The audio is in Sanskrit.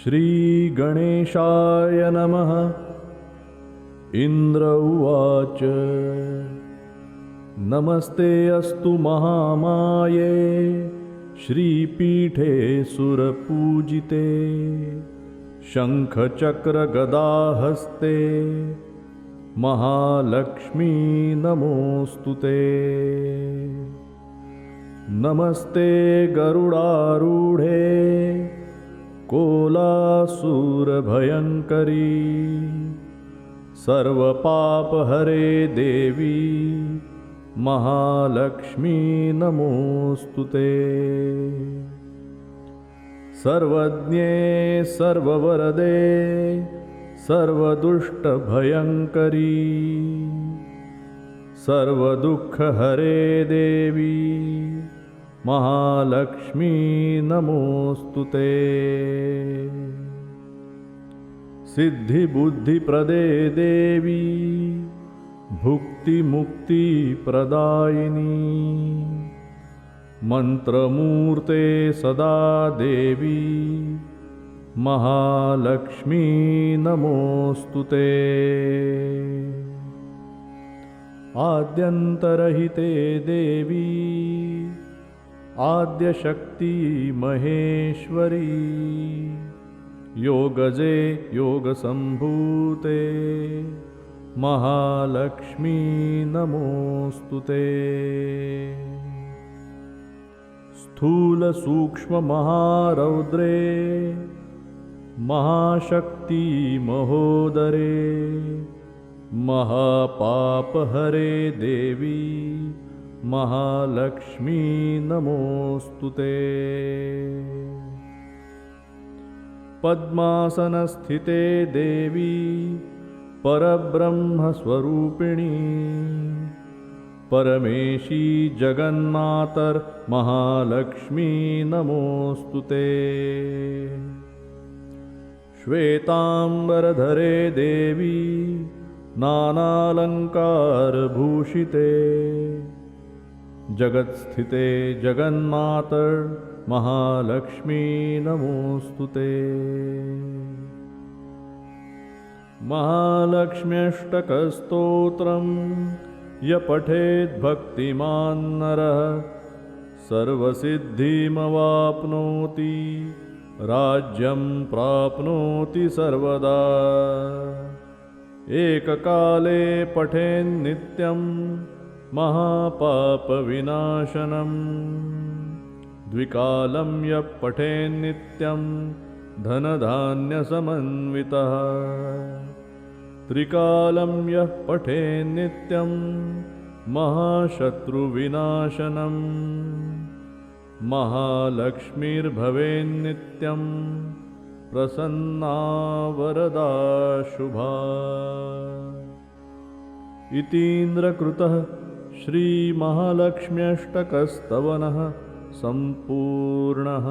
श्रीगणेशाय नमः। इन्द्र उवाच नमस्ते अस्तु महामाये श्रीपीठे सुरपूजिते शङ्खचक्रगदाहस्ते महालक्ष्मी नमोऽस्तुते। नमस्ते गरुडारूढे कोलासुरभयङ्करी सर्वपापहरे देवी महालक्ष्मी नमोऽस्तुते। सर्वज्ञे सर्ववरदे सर्वदुष्टभयङ्करी सर्वदुःखहरे देवी महालक्ष्मी नमोऽस्तुते। सिद्धिबुद्धिप्रदे देवी भुक्तिमुक्तिप्रदायिनी मन्त्रमूर्ते सदा देवी महालक्ष्मी नमोऽस्तुते। आद्यन्तरहिते देवी आद्यशक्ति महेश्वरी योगजे योगसम्भूते महालक्ष्मी नमोऽस्तुते। स्थूलसूक्ष्ममहारौद्रे महाशक्ति महोदरे महापापहरे देवी महालक्ष्मी नमोऽस्तुते। पद्मासनस्थिते देवी परब्रह्मस्वरूपिणी परमेशी जगन्मातर्महालक्ष्मी नमोऽस्तुते। श्वेताम्बरधरे देवी नानालङ्कारभूषिते जगत्स्थिते जगन्मातर्महालक्ष्मी नमोऽस्तुते। महालक्ष्म्यष्टकस्तोत्रं य पठेद्भक्तिमान् नरः सर्वसिद्धिमवाप्नोति राज्यं प्राप्नोति सर्वदा। एककाले पठेन्नित्यं महापापविनाशनं द्विकालं यः पठेन्नित्यं धनधान्यसमन्वितः त्रिकालं यः पठेन्नित्यं महाशत्रुविनाशनं महालक्ष्मीर्भवेन्नित्यं प्रसन्ना वरदा शुभा। इतीन्द्रकृतः श्रीमहालक्ष्म्यष्टकस्तवनः सम्पूर्णः।